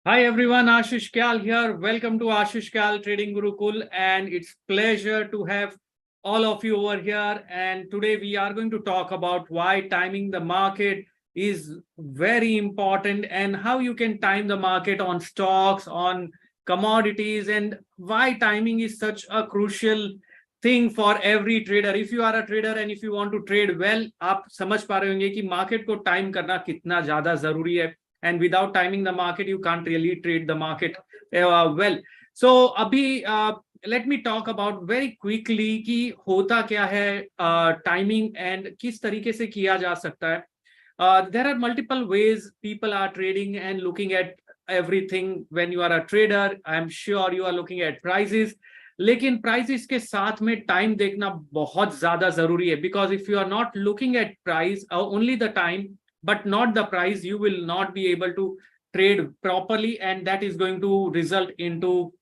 Hi everyone, Ashish Kyal here. Welcome to Ashish Kyal Trading Gurukul, and it's pleasure to have all of you over here. And today we are going to talk about why timing the market is very important and how you can time the market on stocks, on commodities, and why timing is such a crucial thing for every trader. If you are a trader and if you want to trade well, आप समझ पा रहे होंगे कि market को time करना कितना ज्यादा जरूरी है. And without timing the market, you can't really trade the market well. So abhi let me talk about very quickly कि होता क्या है timing and किस तरीके से किया जा सकता है. There are multiple ways people are trading and looking at everything. When you are a trader, I'm sure you are looking at prices. लेकिन प्राइसेस के साथ में टाइम देखना बहुत ज्यादा जरूरी है, because if you are not looking at price only the time but not the price, you will not be able to trade properly, and that is going to result into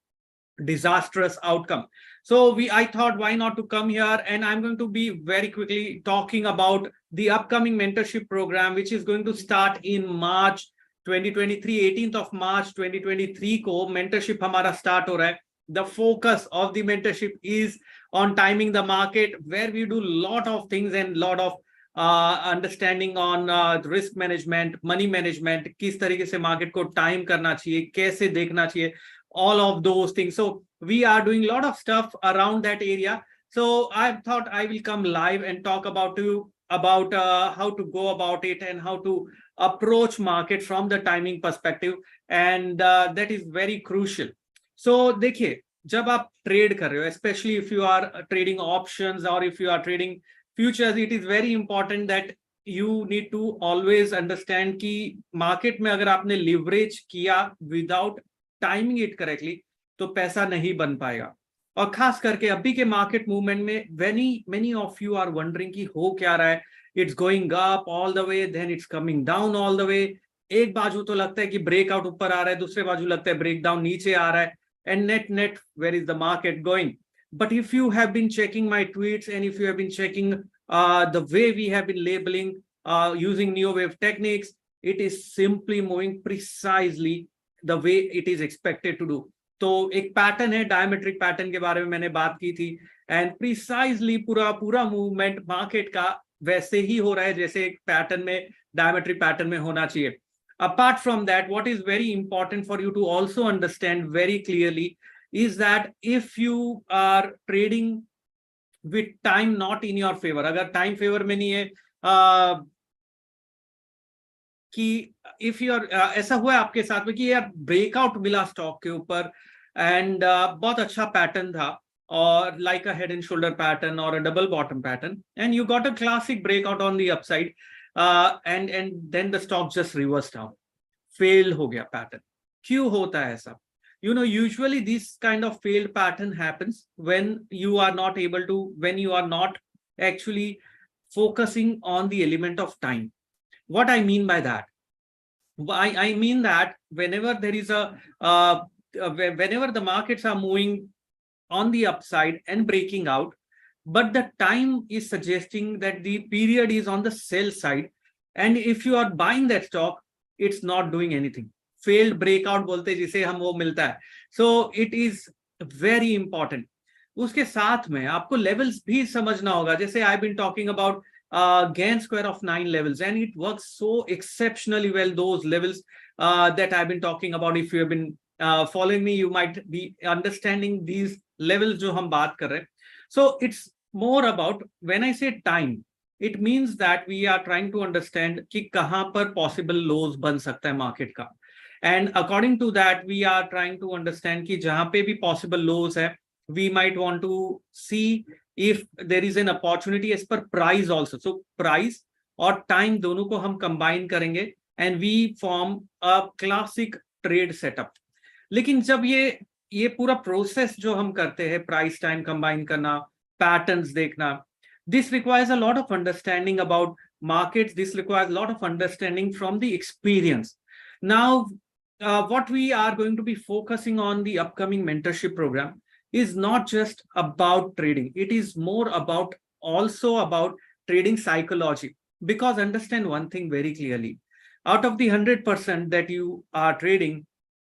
disastrous outcome. So I thought, why not to come here, and I'm going to be very quickly talking about the upcoming mentorship program, which is going to start in March 2023. 18th of March 2023 को mentorship हमारा start हो रहा है. The focus of the mentorship is on timing the market, where we do lot of things and lot of understanding on risk management, money management, किस तरीके से market को time करना चाहिए, कैसे देखना चाहिए, all of those things. So we are doing a lot of stuff around that area. So I thought I will come live and talk about how to go about it and how to approach market from the timing perspective, and that is very crucial. So देखिए, जब आप trade कर रहे हो, especially if you are trading options or if you are trading futures, it is very important that you need to always understand कि market में अगर आपने लिवरेज किया विदाउट टाइमिंग इट करेक्टली तो पैसा नहीं बन पाएगा. और खास करके अभी के मार्केट मूवमेंट में many of you are wondering कि हो क्या रहा है. It's going up all the way, then it's coming down all the way. एक बाजू तो लगता है कि ब्रेकआउट ऊपर आ रहा है, दूसरे बाजू लगता है ब्रेक डाउन नीचे आ रहा है. And net where is the market going? But if you have been checking my tweets and if you have been checking the way we have been labeling using neo wave techniques, it is simply moving precisely the way it is expected to do. तो एक pattern है, diametric pattern के बारे में मैंने बात की थी, एंड प्रिसाइजली पूरा मूवमेंट मार्केट का वैसे ही हो रहा है जैसे एक पैटर्न में, डायमेट्रिक पैटर्न में होना चाहिए. Apart from that, what is very important for you to also understand very clearly is that if you are trading with time not in your favor, अगर टाइम फेवर में नहीं है कि if you are ऐसा हुआ है आपके साथ में कि यार ब्रेकआउट मिला स्टॉक के ऊपर एंड बहुत अच्छा पैटर्न था, और like a head and shoulder pattern or a double bottom pattern, and you got a classic breakout on the upside, and then the stock just reversed down, fail हो गया pattern. क्यों होता है ऐसा? You know, usually this kind of failed pattern happens when you are not actually focusing on the element of time. What I mean by that? I mean that whenever there is whenever the markets are moving on the upside and breaking out, but the time is suggesting that the period is on the sell side, and if you are buying that stock, it's not doing anything. Failed breakout बोलते जिसे हम, वो मिलता है. So it is very important. उसके साथ में आपको लेवल्स भी समझना होगा. जैसे I been talking about gann square of 9 levels, and it works so exceptionally well, those levels that I've been talking about. If you have been following me, you might be understanding these levels जो हम बात कर रहे हैं. So it's more about, when I say time, it means that we are trying to understand कि कहाँ पर possible lows बन सकता है मार्केट का. And according to that, we are trying to understand कि जहां पे भी possible lows है, we might want to see if there is an opportunity as per price also. So price और time दोनों को हम combine करेंगे and we form a classic trade setup. लेकिन जब ये पूरा process जो हम करते हैं, price time combine करना, patterns देखना, this requires a lot of understanding about markets. This requires a lot of understanding from the experience. Now, what we are going to be focusing on the upcoming mentorship program is not just about trading. It is more about also about trading psychology. Because understand one thing very clearly, out of the 100% that you are trading,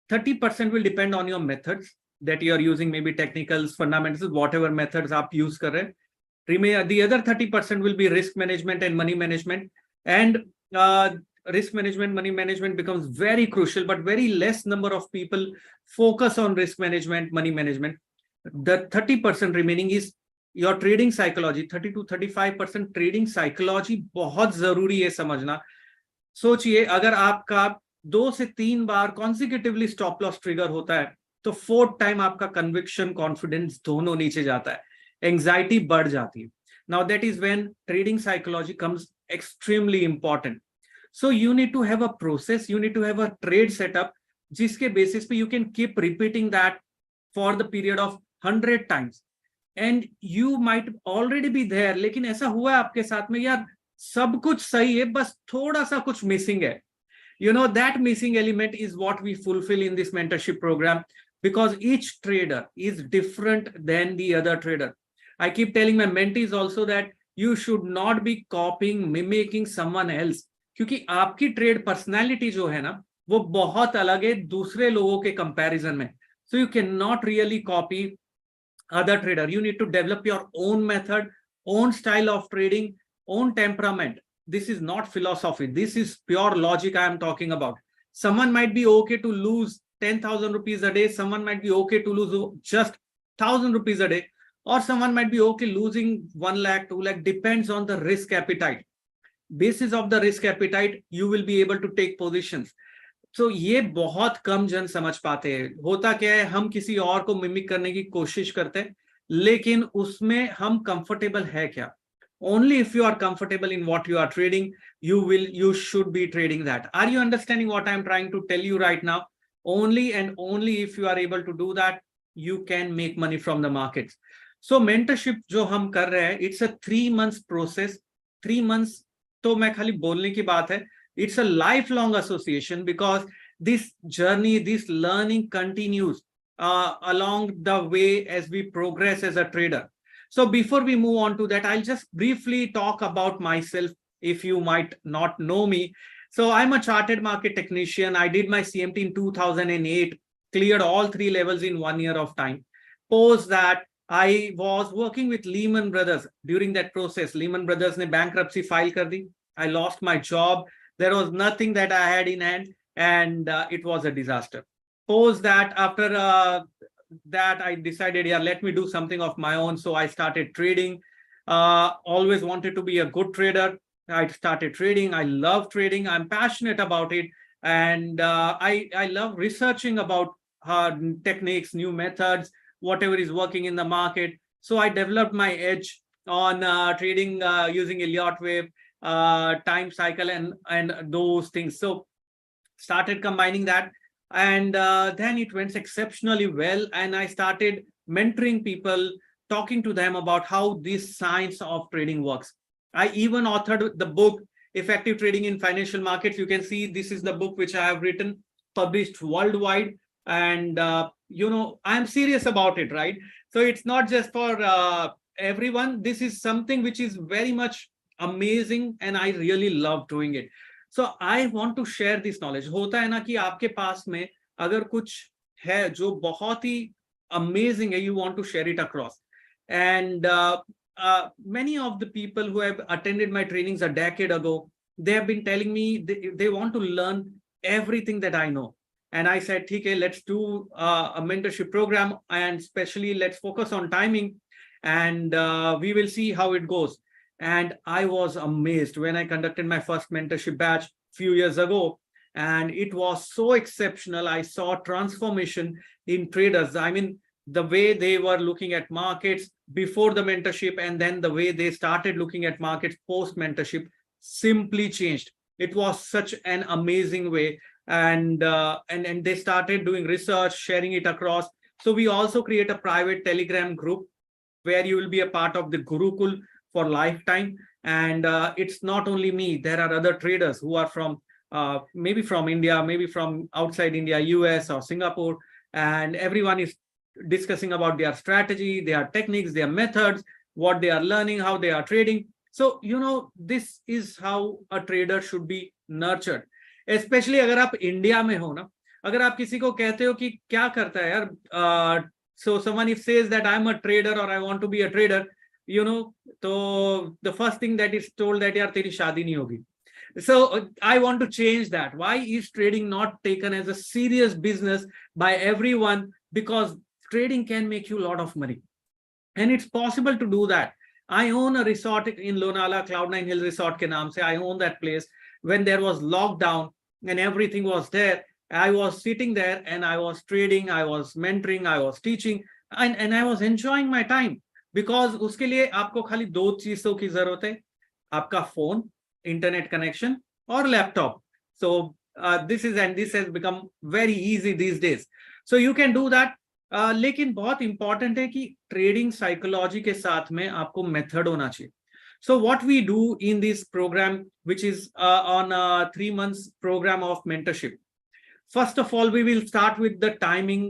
30% will depend on your methods that you are using, maybe technicals, fundamentals, whatever methods आप use कर रहे हैं. The other 30% will be risk management and money management. And risk management, money management becomes very crucial, but very less number of people focus on risk management, money management. The 30% remaining is your trading psychology. 30 to 35% trading psychology बहुत जरूरी है समझना. सोचिए अगर आपका 2 से 3 बार consecutively stop loss trigger होता है तो 4th time आपका conviction, confidence दोनों नीचे जाता है, anxiety बढ़ जाती है. Now that is when trading psychology comes extremely important. So you need to have a process, you need to have a trade setup जिसके basis पे you can keep repeating that for the period of 100 times. And you might already be there, लेकिन ऐसा हुआ है आपके साथ में यार सब कुछ सही है बस थोड़ा सा कुछ मिसिंग है. You know, that missing element is what we fulfill in this mentorship program, because each trader is different than the other trader. I keep telling my mentees also that you should not be copying, mimicking someone else, क्योंकि आपकी trade personality जो है ना वो बहुत अलग है दूसरे लोगों के कंपैरिजन में. So you cannot really copy other trader. You need to develop your own method, own style of trading, own temperament. This is not philosophy. This is pure logic I am talking about. Someone might be okay to lose 10,000 rupees a day. Someone might be okay to lose just 1,000 rupees a day. Or someone might be okay losing 1 lakh, 2 lakh, depends on the risk appetite. Basis of the risk appetite, you will be able to take positions. So ये बहुत कम जन समझ पाते हैं. होता क्या है, हम किसी और को मिमिक करने की कोशिश करते हैं लेकिन उसमें हम कंफर्टेबल है क्या? Only if you are comfortable in what you are trading, you should be trading that. Are you understanding what I am trying to tell you right now? Only and only if you are able to do that, you can make money from the markets. So mentorship जो हम कर रहे हैं, it's a 3 months process. 3 months तो मैं खाली बोलने की बात है. It's a lifelong association because this journey, this learning continues along the way as we progress as a trader. So before we move on to that, I'll just briefly talk about myself if you might not know me. So I'm a chartered market technician. I did my CMT in 2008, cleared all 3 levels in 1 year of time. Post that, I was working with Lehman Brothers. During that process, Lehman Brothers ne bankruptcy file kar di. I lost my job. There was nothing that I had in hand, and it was a disaster. Post that, after that, I decided, yeah, let me do something of my own. So I started trading. Always wanted to be a good trader. I started trading. I love trading. I'm passionate about it. And I love researching about techniques, new methods, whatever is working in the market. So I developed my edge on trading using Elliott wave, time cycle, and those things. So started combining that. And then it went exceptionally well. And I started mentoring people, talking to them about how this science of trading works. I even authored the book, Effective Trading in Financial Markets. You can see this is the book which I have written, published worldwide. And, you know, I'm serious about it, right? So it's not just for everyone. This is something which is very much amazing. And I really love doing it. So I want to share this knowledge. होता है ना कि आपके पास में अगर कुछ है जो बहुत ही amazing है, you want to share it across. And many of the people who have attended my trainings a decade ago, they have been telling me they want to learn everything that I know. And I said, okay, let's do a mentorship program, and especially let's focus on timing, and we will see how it goes. And I was amazed when I conducted my first mentorship batch a few years ago, and it was so exceptional. I saw transformation in traders. I mean, the way they were looking at markets before the mentorship, and then the way they started looking at markets post mentorship simply changed. It was such an amazing way. And they started doing research, sharing it across. So we also create a private Telegram group where you will be a part of the Gurukul for lifetime. And it's not only me. There are other traders who are from maybe from India, maybe from outside India, US or Singapore, and everyone is discussing about their strategy, their techniques, their methods, what they are learning, how they are trading. So, you know, this is how a trader should be nurtured. Especially अगर आप India में हो ना, अगर आप किसी को कहते हो कि क्या करता है यार, so someone if says that I'm a trader or I want to be a trader, you know, तो the first thing that is told that यार तेरी शादी नहीं होगी. So I want to change that. Why is trading not taken as a serious business by everyone? Because trading can make you a lot of money. And it's possible to do that. I own a resort in Lonavala, Cloud9 Hills Resort ke naam se. I own that place. When there was lockdown and everything was there, I was sitting there and I was trading, I was mentoring, I was teaching, and I was enjoying my time. Because उसके लिए आपको खाली दो चीजों की जरूरत है, आपका phone, internet connection, or laptop. So this has become very easy these days. So you can do that. लेकिन बहुत इंपॉर्टेंट है कि ट्रेडिंग साइकोलॉजी के साथ में आपको मेथड होना चाहिए. So what we do in this program which is on 3 months program of mentorship. First of all, we will start with the timing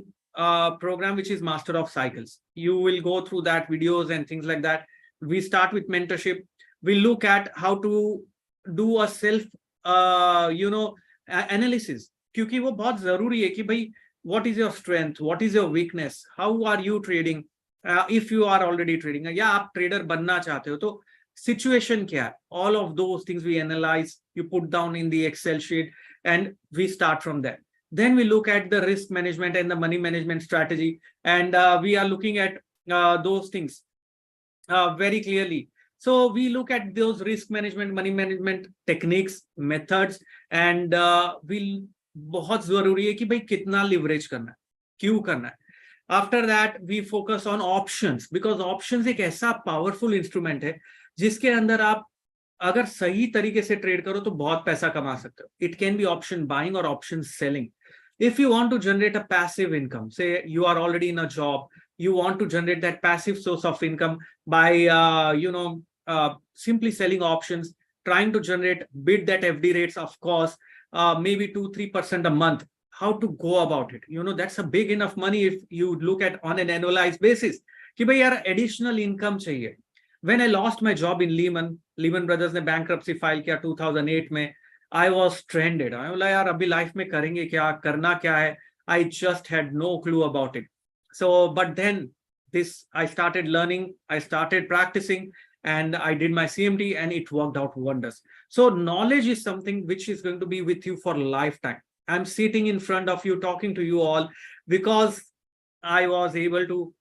program, which is Master of Cycles. You will go through that videos and things like that. We start with mentorship. We look at how to do a self analysis, क्योंकि वो बहुत जरूरी है कि भाई what is your strength, what is your weakness, how are you trading, if you are already trading या आप trader बनना चाहते हो तो situation क्या है. All of those things we analyze, you put down in the Excel sheet, and we start from there. Then we look at the risk management and the money management strategy, and we are looking at those things very clearly. So we look at those risk management, money management techniques, methods, and we'll बहुत जरूरी है कि भाई कितना leverage करना है, क्यों करना है. After that we focus on options, because options एक ऐसा पावरफुल इंस्ट्रूमेंट है जिसके अंदर आप अगर सही तरीके से ट्रेड करो तो बहुत पैसा कमा सकते हो. It can be option buying और option selling. If you want to generate a passive income, say you are already in a job, you want to generate that passive source of income by simply selling options, trying to generate bid that FD rates, of course, maybe 2-3% a month. How to go about it? That's a big enough money if you look at on an annualized basis. कि भाई यार additional income चाहिए. When I lost my job in Lehman Brothers ने bankruptcy file किया 2008 में, I was stranded. I was like, यार अभी life में करेंगे क्या, करना क्या है? I just had no clue about it. So, but then I started learning, I started practicing, and I did my CMT, and it worked out wonders. So knowledge is something which is going to be with you for a lifetime. I'm sitting in front of you, talking to you all, because I was able to,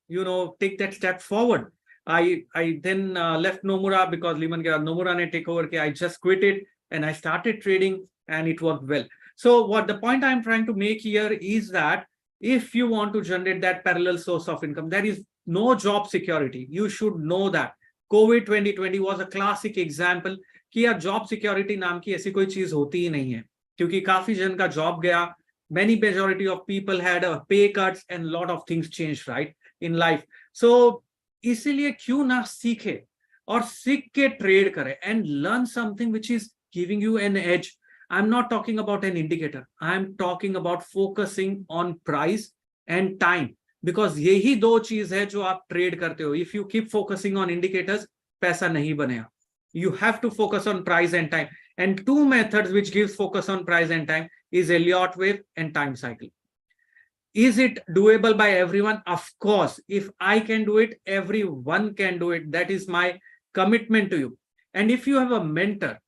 take that step forward. I then left Nomura because Lehman के बाद Nomura ने take over के I just quit it and I started trading and it worked well. So what the point I'm trying to make here is that if you want to generate that parallel source of income, there is no job security. You should know that. COVID 2020 was a classic example कि यार job security नाम की ऐसी कोई चीज होती ही नहीं है, क्योंकि काफी जन का job गया. Many majority of people had a pay cuts and a lot of things changed, right, in life. So इसीलिए क्यों ना सीखे और सीख के ट्रेड करें and learn something which is giving you an edge. I'm not talking about an indicator. I'm talking about focusing on price and time, because यही दो चीज है जो आप ट्रेड करते हो. If you keep focusing on indicators, पैसा नहीं बनेगा. You have to focus on price and time. And two methods which gives focus on price and time is Elliott wave and time cycle. Is it doable by everyone? Of course. If I can do it, everyone can do it. That is my commitment to you. And if you have a mentor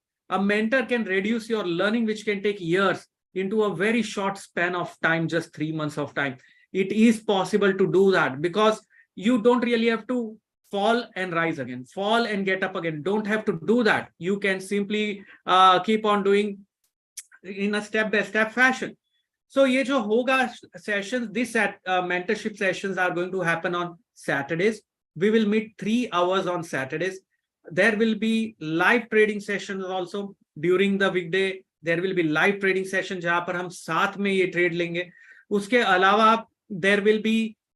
can reduce your learning, which can take years, into a very short span of time, just 3 months of time. It is possible to do that, because you don't really have to fall and rise again, fall and get up again. Don't have to do that. You can simply keep on doing in a step-by-step fashion. So ये जो होगा sessions, this mentorship sessions are going to happen on Saturdays. We will meet 3 hours on Saturdays. There will be live trading sessions also during the weekday. There will be live trading session जहाँ पर हम साथ में ये trade लेंगे. उसके अलावा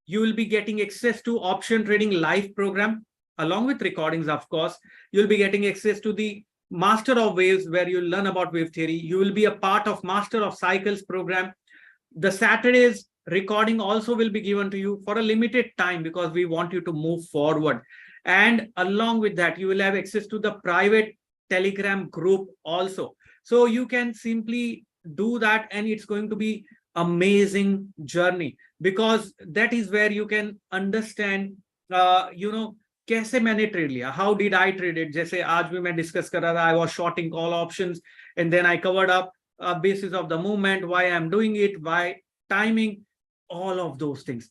you will be getting access to option trading live program along with recordings, of course. You'll be getting access to the Master of Waves, where you'll learn about wave theory. You will be a part of Master of Cycles program. The Saturdays recording also will be given to you for a limited time, because we want you to move forward. And along with that, you will have access to the private Telegram group also. So you can simply do that, and it's going to be amazing journey, because that is where you can understand कैसे मैंने trade लिया, how did I trade it. जैसे आज भी मैं discuss कर रहा था, I was shorting call options and then I covered up basis of the movement, why I'm doing it, why timing, all of those things.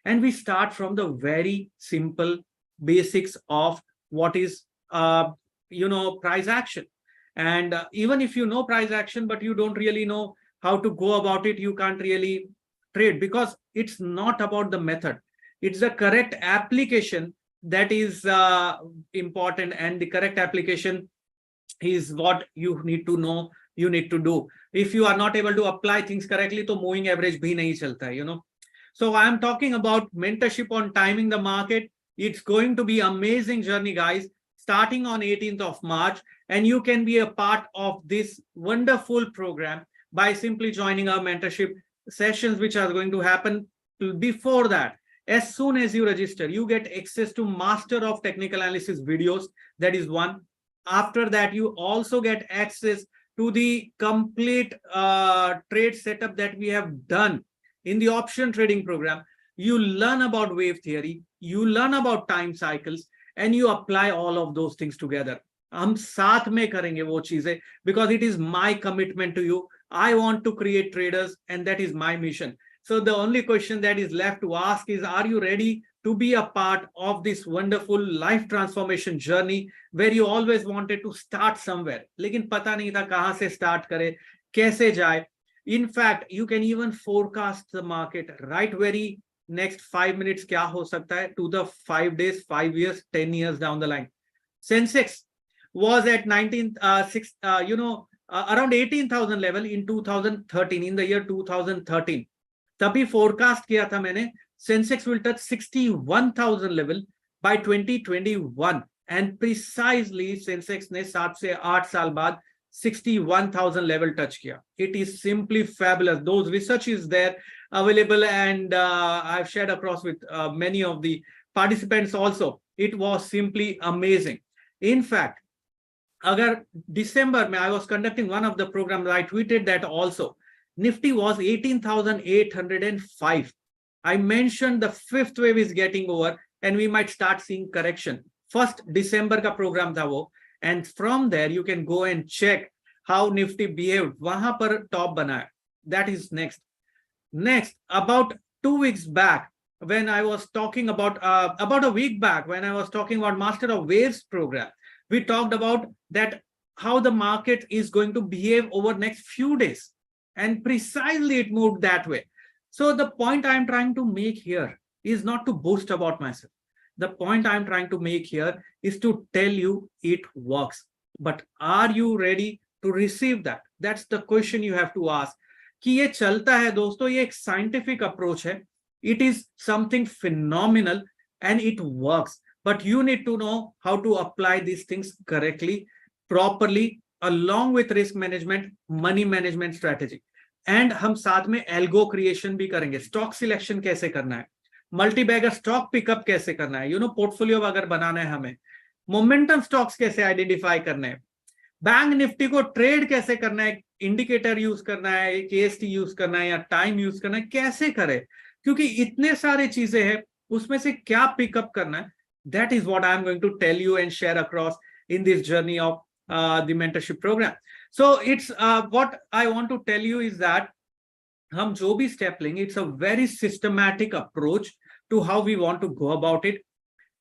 And we start from the very simple basics of what is price action. And even if you know price action but you don't really know how to go about it, you can't really trade, because it's not about the method, it's the correct application that is important, and the correct application is what you need to know, you need to do. If you are not able to apply things correctly, तो moving average भी नहीं चलता है. So I am talking about mentorship on timing the market. It's going to be amazing journey, guys, starting on 18th of March, and you can be a part of this wonderful program by simply joining our mentorship sessions, which are going to happen before that. As soon as you register, you get access to master of technical analysis videos. That is one. After that, you also get access to the complete trade setup that we have done in the option trading program. You learn about wave theory, you learn about time cycles, and you apply all of those things together. हम साथ में करेंगे वो चीजें, because it is my commitment to you. I want to create traders, and that is my mission. So the only question that is left to ask is, are you ready to be a part of this wonderful life transformation journey, where you always wanted to start somewhere, लेकिन पता नहीं था कहाँ से start करे, कैसे जाए. In fact, you can even forecast the market right very next 5 minutes क्या हो सकता है, to the 5 days, 5 years, 10 years down the line. Sensex was at around 18,000 level in 2013, in the year 2013. तभी forecast किया था मैंने, Sensex will touch 61,000 level by 2021, and precisely Sensex ने 7 से 8 साल बाद 61,000 level touch किया. It is simply fabulous. Those research is there available, and I've shared across with many of the participants also. It was simply amazing. In fact, अगर December में I was conducting one of the programs, I tweeted that also. Nifty was 18,805. I mentioned the fifth wave is getting over and we might start seeing correction. First December का program था वो, and from there you can go and check how Nifty behaved. वहां पर top बनाया. That is next. Next, about 2 weeks back, when I was talking about a week back, when I was talking about Master of Waves program, we talked about that how the market is going to behave over next few days, and precisely it moved that way. So the point I'm trying to make here is not to boast about myself. The point I'm trying to make here is to tell you it works. But are you ready to receive that? That's the question you have to ask. कि ये चलता है दोस्तों, ये एक scientific approach है. It is something phenomenal and it works. But you need to know how to apply these things correctly, properly, along with risk management, money management strategy. And हम साथ में algo creation भी करेंगे. Stock selection कैसे करना है, multi bagger stock pickup कैसे करना है, पोर्टफोलियो अगर बनाना है हमें, मोमेंटम स्टॉक्स कैसे आइडेंटिफाई करना है, बैंक निफ्टी को ट्रेड कैसे करना है, इंडिकेटर यूज करना है, केएसटी यूज करना है या टाइम यूज करना है, कैसे करें, क्योंकि इतने सारे चीजें हैं, उसमें से क्या पिकअप करना है. That is what I am going to tell you and share across in this journey of the mentorship program. So it's what I want to tell you is that हम जो भी स्टेप लेंगे, it's a very systematic approach to how we want to go about it.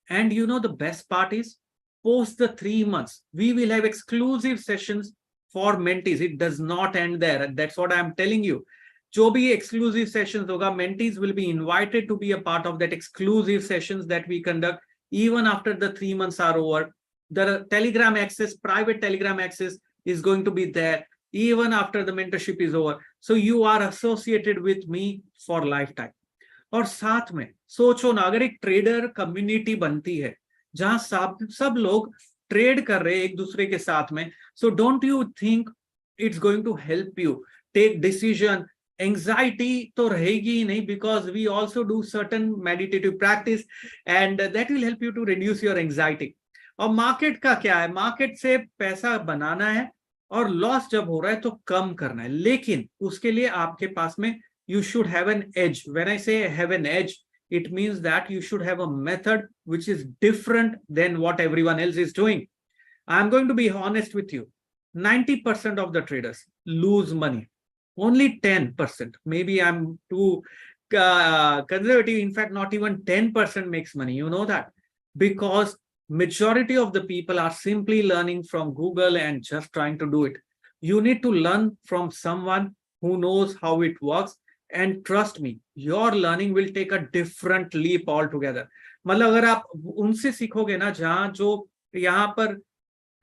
And the best part is, post the 3 months, we will have exclusive sessions for mentees. It does not end there, and that's what I'm telling you. जो भी exclusive sessions होगा, mentees will be invited to be a part of that exclusive sessions that we conduct even after the 3 months are over. The Telegram access, private Telegram access is going to be there even after the mentorship is over. So you are associated with me for lifetime. और साथ में सोचो ना, अगर एक trader community बनती है जहां सब लोग ट्रेड कर रहे हैं एक दूसरे के साथ में, so don't you think it's going to help you take decision? Anxiety तो रहेगी ही नहीं, because we also do certain meditative practice and that will help you to reduce your anxiety. और मार्केट का क्या है, मार्केट से पैसा बनाना है और लॉस जब हो रहा है तो कम करना है, लेकिन उसके लिए आपके पास में you should have an edge. When I say have an edge, it means that you should have a method which is different than what everyone else is doing. I'm going to be honest with you. 90% of the traders lose money. Only 10%. Maybe I'm too conservative. In fact, not even 10% makes money. You know that? Because majority of the people are simply learning from Google and just trying to do it. You need to learn from someone who knows how it works. And trust me, your learning will take a different leap altogether. मतलब अगर आप उनसे सीखोगे ना जहाँ जो यहाँ पर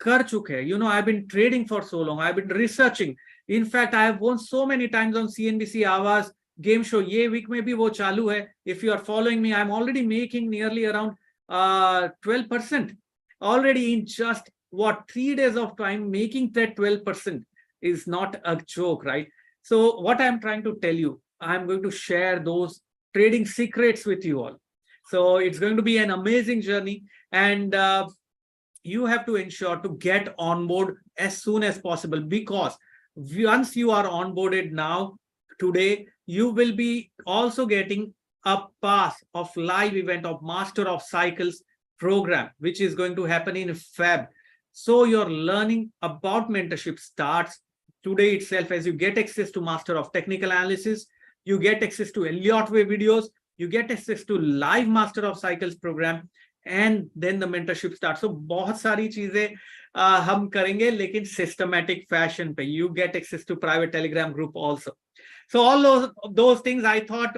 कर चुके हैं, I've been trading for so long, I've been researching. In fact, I have won so many times on CNBC Awaaz game show. ये week में भी वो चालू है. If you are following me, I'm already making nearly around 12% already in just 3 days of time. Making that 12% is not a joke, right? So what I'm trying to tell you, I'm going to share those trading secrets with you all. So it's going to be an amazing journey, and you have to ensure to get on board as soon as possible, because once you are onboarded now, today, you will be also getting a pass of live event of Master of Cycles program, which is going to happen in Feb. So your learning about mentorship starts today itself, as you get access to Master of Technical Analysis, you get access to Elliott Wave videos, you get access to live Master of Cycles program, and then the mentorship starts. So बहुत सारी चीजें हम करेंगे, लेकिन systematic fashion पे. You get access to private Telegram group also. So all those things, I thought,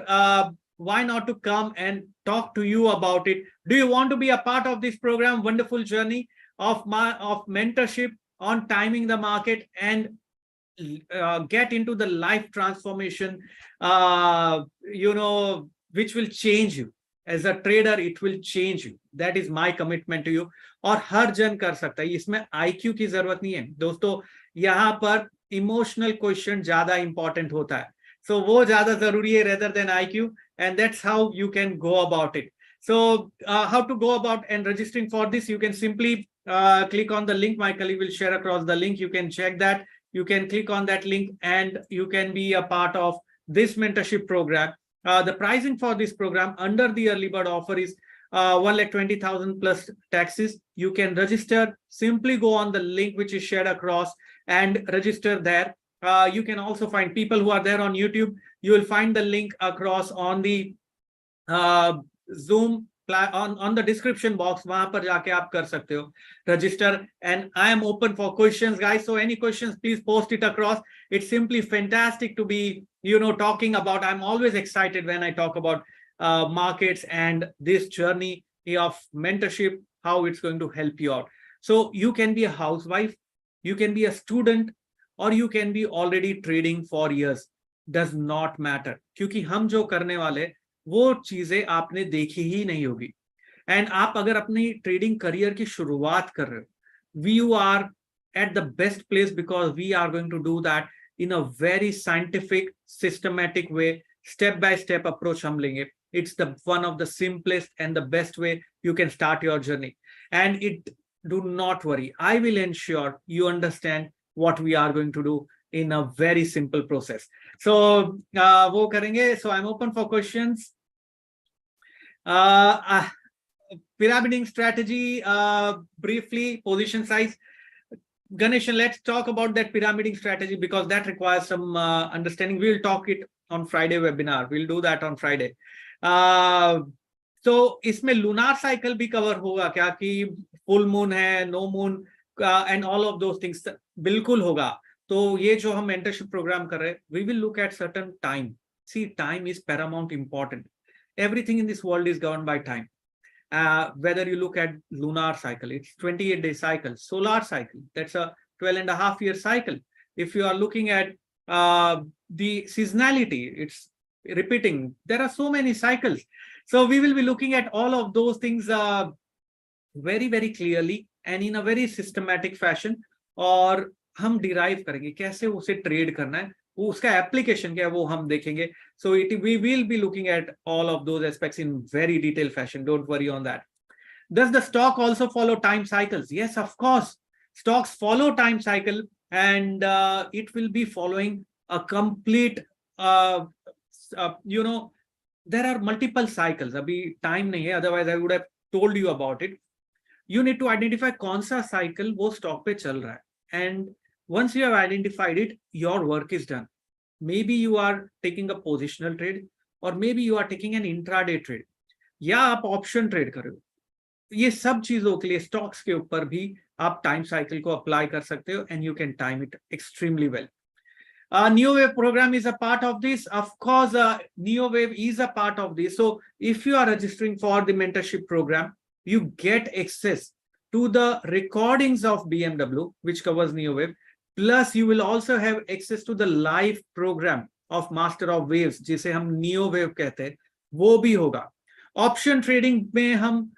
why not to come and talk to you about it? Do you want to be a part of this program? Wonderful journey of mentorship on timing the market and get into the life transformation, which will change you. As a trader, it will change you. That is my commitment to you. और हर जन कर सकता है, इसमें IQ की जरूरत नहीं है दोस्तों. यहाँ पर इमोशनल क्वेश्चन ज्यादा इंपॉर्टेंट होता है. So वो ज्यादा जरूरी है rather than IQ, and that's how you can go about it. So how to go about and registering for this? You can simply click on the link. My colleague will share across the link. You can check that. You can click on that link and you can be a part of this mentorship program. The pricing for this program under the early bird offer is 1,20,000 plus taxes. You can register. Simply go on the link which is shared across and register there. You can also find people who are there on YouTube. You will find the link across on the Zoom on the description box. वहां पर जाके आप कर सकते हो register, and I am open for questions, guys. So any questions, please post it across. It's simply fantastic to be talking about. I'm always excited when I talk about markets and this journey of mentorship, how it's going to help you out. So you can be a housewife, you can be a student, or you can be already trading for years. Does not matter, क्योंकि हम जो करने वाले वो चीजें आपने देखी ही नहीं होगी. एंड आप अगर अपनी ट्रेडिंग करियर की शुरुआत कर रहे हो, you are at the best place, because we are going to do that in a very scientific, systematic way. Step by step approach हम लेंगे. It's the one of the simplest and the best way you can start your journey. And do not worry, I will ensure you understand what we are going to do in a very simple process. So वो करेंगे. So I'm open for questions. Pyramiding strategy, briefly, position size. Ganesh, let's talk about that pyramiding strategy, because that requires some understanding. We'll talk it on Friday webinar. We'll do that on Friday. So इसमें lunar cycle भी cover होगा क्या, कि full moon है, no moon, and all of those things? बिल्कुल होगा. तो ये जो हम mentorship program कर रहे हैं, we will look at certain time. See, time is paramount important. Everything in this world is governed by time. Whether you look at lunar cycle, it's 28-day cycle. Solar cycle, that's a 12.5-year cycle. If you are looking at the seasonality, it's repeating. There are so many cycles. So we will be looking at all of those things very, very clearly and in a very systematic fashion. और हम derive करेंगे कैसे उसे trade करना है, उसका application क्या है वो हम देखेंगे. So we will be looking at all of those aspects in very detailed fashion. Don't worry on that. Does the stock also follow time cycles? Yes, of course. Stocks follow time cycle, and it will be following a complete there are multiple cycles. Abhi time nahi hai, otherwise I would have told you about it. You need to identify कौन सा cycle वो stock पे चल रहा है. And once you have identified it, your work is done. Maybe you are taking a positional trade, or maybe you are taking an intraday trade, या आप option trade कर रहे हो. ये सब चीजों के लिए स्टॉक्स के ऊपर भी आप टाइम साइकिल को अप्लाई कर सकते हो, and you can time it extremely well. NeoWave program is a part of this. Of course, NeoWave is a part of this. So if you are registering for the mentorship program, you get access to the recordings of BMW, which covers NeoWave. Plus, you will also have access to the live program of Master of Waves, जिसे हम NeoWave कहते हैं, वो भी होगा. Option trading में हम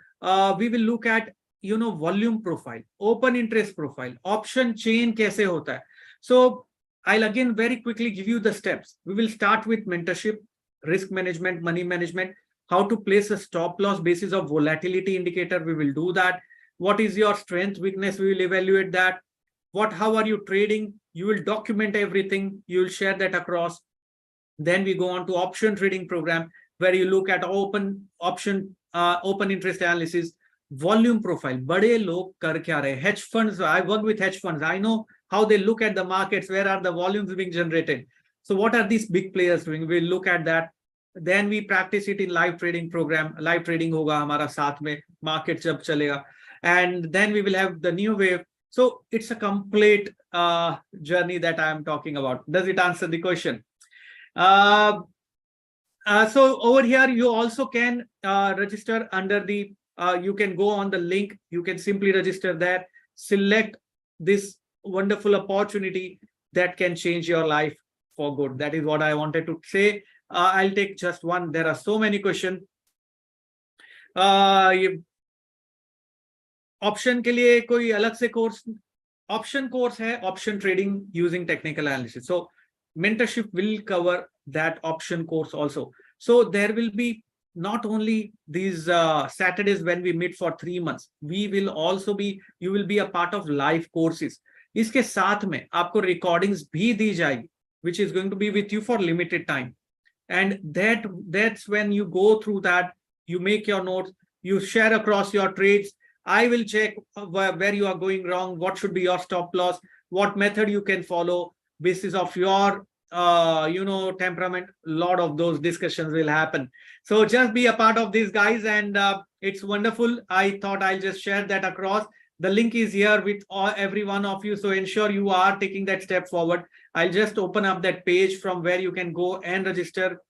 we will look at volume profile, open interest profile, option chain कैसे होता है. So I'll again very quickly give you the steps. We will start with mentorship, risk management, money management, how to place a stop loss basis of volatility indicator. We will do that. What is your strength, weakness? We will evaluate that. How are you trading? You will document everything. You will share that across. Then we go on to option trading program, where you look at open interest analysis, volume profile. Bade log kar kya rahe? Hedge funds. I work with hedge funds. I know how they look at the markets, where are the volumes being generated. So what are these big players doing? We'll look at that. Then we practice it in live trading program. Live trading hoga hamara saath mein, market jab chalega. And then we will have the new wave. So it's a complete journey that I am talking about. Does it answer the question? So over here, you also can register under the, you can go on the link. You can simply register there, select this wonderful opportunity that can change your life for good. That is what I wanted to say. I'll take just one. There are so many questions. Option के लिए कोई अलग से course, option course है, option trading using technical analysis. So mentorship will cover that option course also. So there will be not only these Saturdays when we meet for 3 months, we will also be, you will be a part of live courses. इसके साथ में आपको recordings भी दी जाएगी, which is going to be with you for limited time. And that's when you go through that, you make your notes, you share across your trades. I will check where you are going wrong, what should be your stop loss, what method you can follow, basis of your temperament. A lot of those discussions will happen. So just be a part of this, guys, and it's wonderful. I thought I'll just share that across. The link is here with every one of you, so ensure you are taking that step forward. I'll just open up that page from where you can go and register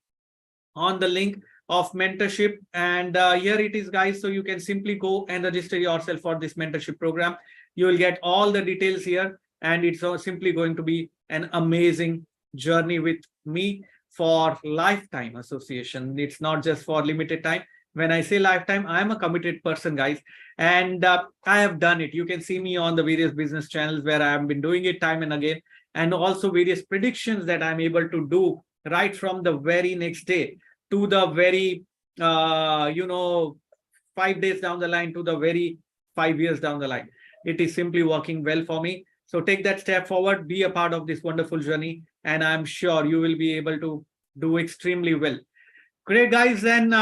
on the link of mentorship, and here it is, guys. So you can simply go and register yourself for this mentorship program. You will get all the details here, and it's simply going to be an amazing journey with me for lifetime association. It's not just for limited time. When I say lifetime, I am a committed person, guys, and I have done it. You can see me on the various business channels where I have been doing it time and again, and also various predictions that I'm able to do right from the very next day to the very 5 days down the line to the very 5 years down the line. It is simply working well for me. So take that step forward, be a part of this wonderful journey, and I'm sure you will be able to do extremely well. Great, guys. Then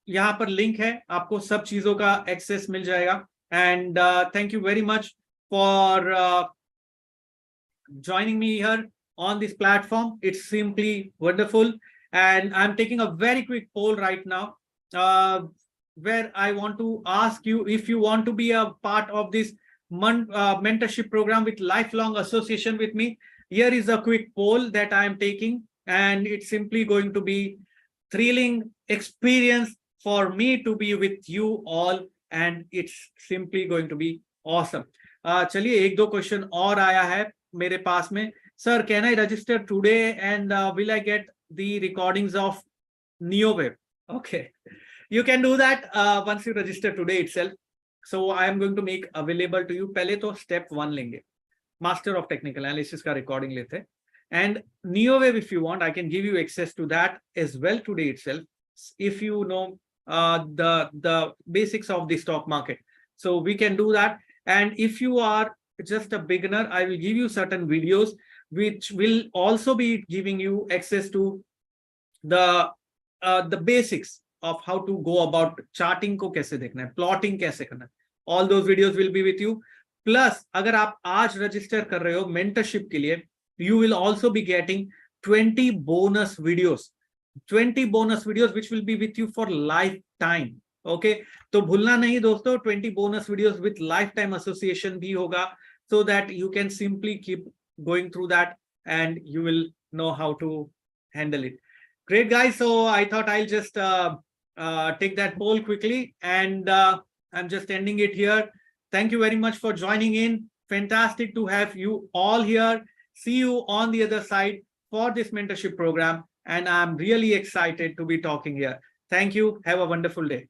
यहाँ पर link है, आपको सब चीजों का access मिल जाएगा. And thank you very much for joining me here on this platform. It's simply wonderful. And I'm taking a very quick poll right now, where I want to ask you if you want to be a part of this mentorship program with lifelong association with me. Here is a quick poll that I am taking, and it's simply going to be thrilling experience for me to be with you all, and it's simply going to be awesome. चलिए एक दो question और आया है मेरे पास में. Sir, can I register today, and will I get the recordings of NeoWave? Okay, you can do that once you register today itself. So I am going to make available to you. पहले तो step 1 लेंगे, Master of Technical Analysis का recording लेते हैं. And NeoWave, if you want, I can give you access to that as well today itself, if you know the basics of the stock market. So we can do that. And if you are just a beginner, I will give you certain videos which will also be giving you access to the basics of how to go about charting को कैसे देखना है, plotting कैसे करना है. All those videos will be with you. Plus, अगर आप आज register कर रहे हो mentorship के लिए, you will also be getting 20 bonus videos. 20 bonus videos which will be with you for lifetime. Okay, तो भूलना नहीं दोस्तों, 20 bonus videos with lifetime association भी होगा, so that you can simply keep going through that and you will know how to handle it. Great, guys. So I thought I'll just take that poll quickly, and I'm just ending it here. Thank you very much for joining in. Fantastic to have you all here. See you on the other side for this mentorship program, and I'm really excited to be talking here. Thank you. Have a wonderful day.